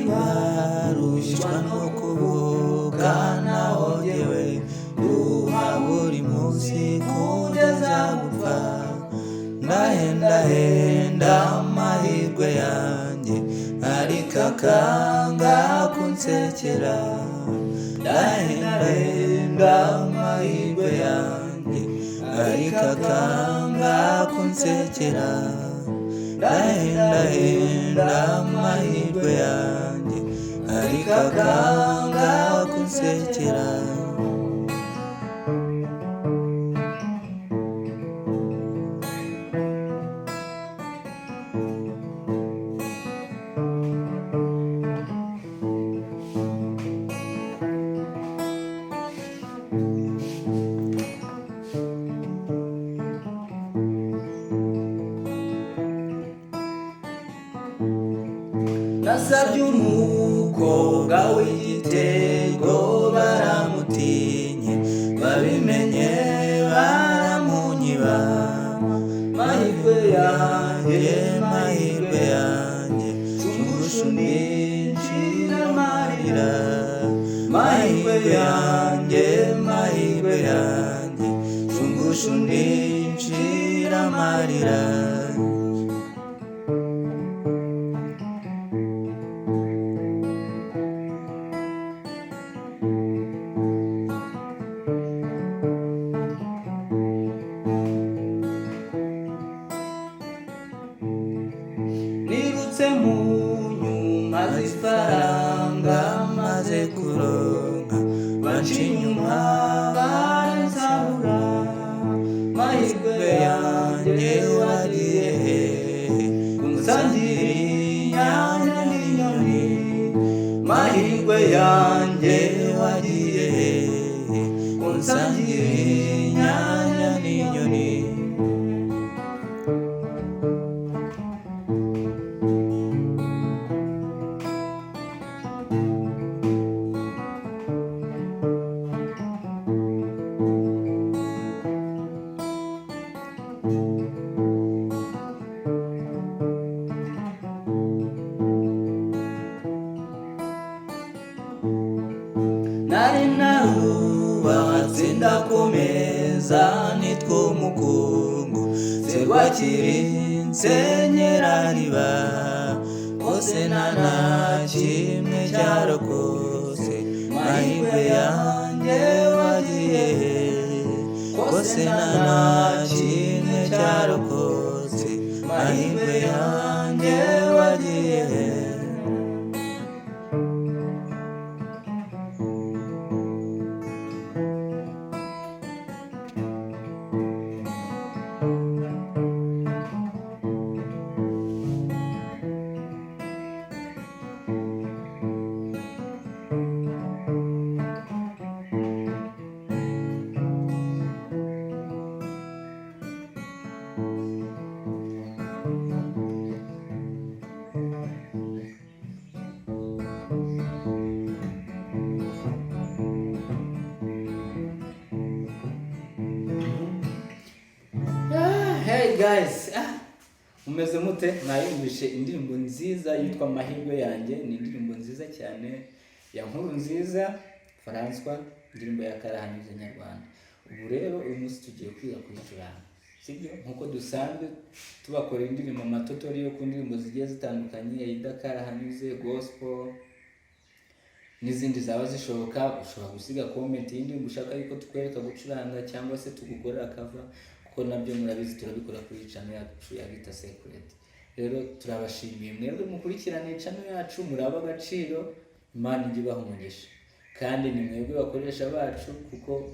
barushwa no kuvuga naho jyewe duha buri munsi kugeza gupfa. Ndahendahenda amahirwe yanjye ariko akanga kunsekera. Ndahendahenda amahirwe yanjye ariko akanga kunsekera. Ndahendahenda amahirwe yanjye ariko akanga kunsekera. Nasabye umukobwa w'igitego baramutinye, babimenye baramunyiba. Mahirwe yanjye, mahirwe yanjye, shumbushu ninjira amarira. Mahirwe yanjye, mahirwe yanjye, shumbushu ninjira amarira. Nirutse mu nyuma z'ifaranga maze kuronka, banca inyuma baransahura. Mahirwe yanjye wagiye hehe, unsangira inyanya n'inyoni. Mahirwe yanjye wagiye hehe, unsangira inyanya n'inyoni. Nari narubatse ndakomeza nitwa umukungu, serwakira insenyerariba. Hose nta na kimwe cyarokotse. Mahirwe yanjye wagiye hehe, hose nta na kimwe cyarokotse. Mahirwe yanjye wagiye hehe. Hey guys, umeze mute? Mwayumvishe indirimbo nziza yitwa Mahirwe yanjye. Ni indirimbo nziza cyane ya Nkurunziza François, indirimbo ya Karahanyuze Nyarwanda. Ubu rero uyu munsi tugiye kwiga kuyicuranga, sibyo? Nkuko dusanzwe tubakora indirimbo amatotori yo ku ndirimbo zigiye zitandukanye, Aida Karahanyuze, gospel n'izindi zaba zishoboka. Ushobora gusiga comment y'indirimbo ushaka yuko tukwereka gucuranga cyangwa se tugukorera cover, kuko nabyo murabizi turabikora kuri channel yacu ya Vita Secret. Rero turabashimiye mwebwe mukurikirana channel yacu, muraba agaciro. Imana ijye ibaha umugisha, kandi ni mwebwe bakoresha bacu, kuko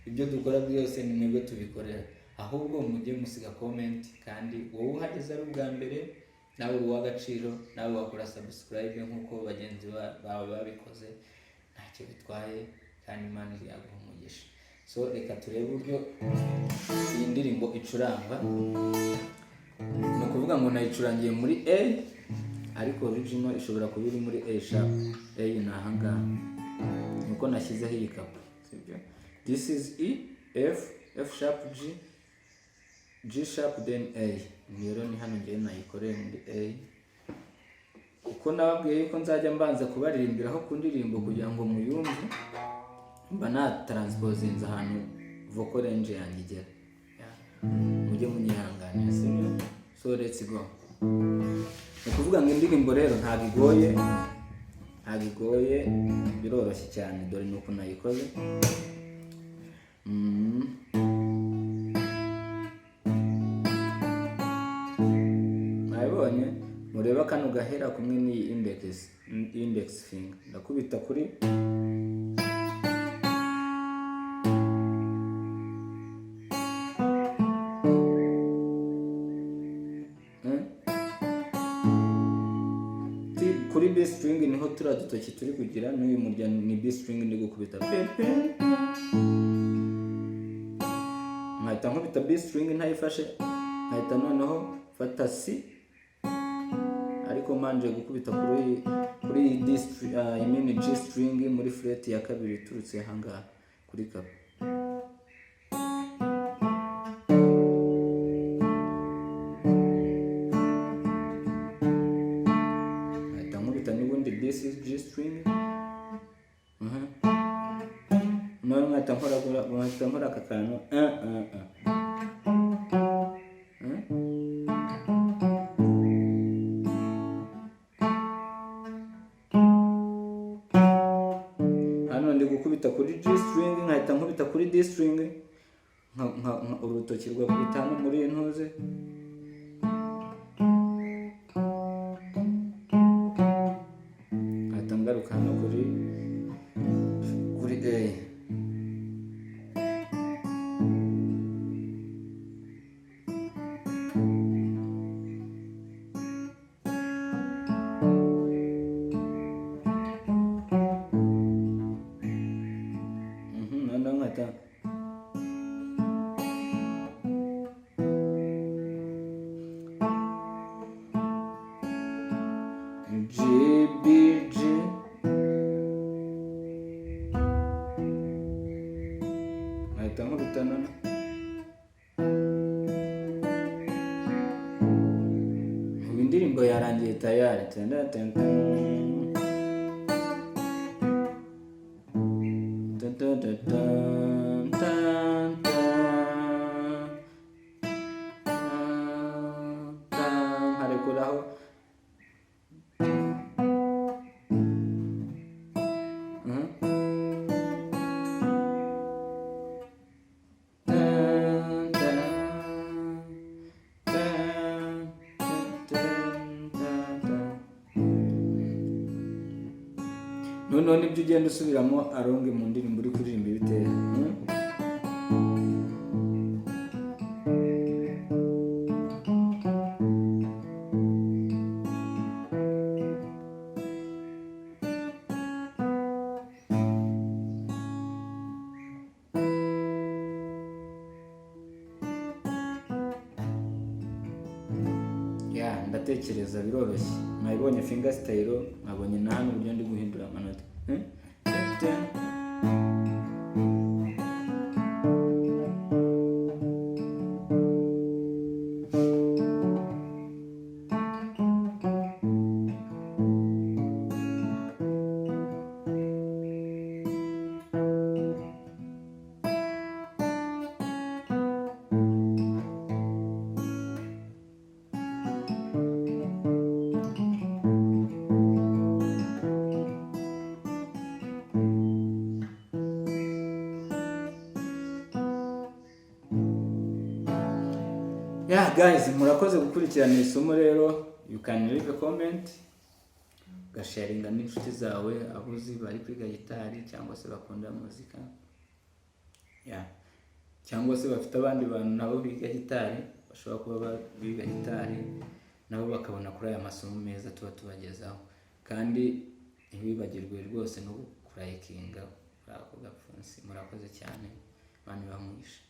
ibyo dukora byose ni mwebwe tubikorera. Ahubwo mujye musiga comment, kandi wowe uhageze ari ubwa mbere nawe uw'agaciro, nawe wakora subscribe nkuko bagenzi bawe babikoze, ntacyo bitwaye, kandi Imana yaguha umugisha. So reka turebe uburyo iyi ndirimbo icurangwa. Ni ukuvuga ngo nayicurangiye muri A, ariko original ishobora kuba iri muri A sharp. A ni ahangaha, nuko nashyizeho iyi kapu, sibyo? This is E, F, F sharp, G, G sharp, then A. Rero ni hano ngiye nayikoreye muri A. kuko nababwiye yuko nzajya mbanza kubaririmbiraho ku ndirimbo kugira ngo muyumve, mba nataranspozinze ahantu vocal range yanjye igera. Mujye munyihanganira, sibyo? So let's go. Ni ukuvuga ngo indirimbo rero ntabwo igoye, biroroshye cyane, dore nuko nayikoze. Mwabonye? Mureba kano gahera kumwe n'iyi index finger, ndakubita kuri kuri B string, niho turiya dutoki turi kugira, n'uyu murya ni B string ndi gukubita nkahita nkubita B string ntayifashe, nkahita noneho fata C, ariko manje gukubita kuri D string, G string muri fret ya kabiri iturutse ahangaha kuri kapa. This is G string. None nkahita nkora aka kantu hano ndi gukubita kuri G string, nkahita nkubita kuri D string, urutoki rwakubita hano muri intuze, ngaruka hano kuri A. Nanda ngata G B G. Nkubitana ubu indirimbo yarangiye tayari. Nkarekuraho noneho nibyo ugenda usubiramo aronge mu ndirimbo uri kuririmba ibitera. Ndatekereza biroroshye, mwabonye finger style, mwabonye na hano uburyo ndi guhindura amanota. Yeah guys, murakoze gukurikirana isomo rero. You can leave a comment, gasharinga n'inshuti zawe abuzi bari kwiga gitari cyangwa se bakunda muzika, cyangwa se bafite abandi bantu nabo biga gitari, bashobora kuba biga gitari nabo bakabona kuri aya masomo meza tuba tubagezaho. Kandi ntibibagirwe rwose no kurayikinga ako gapfunsi. Murakoze cyane, bani bamugisha.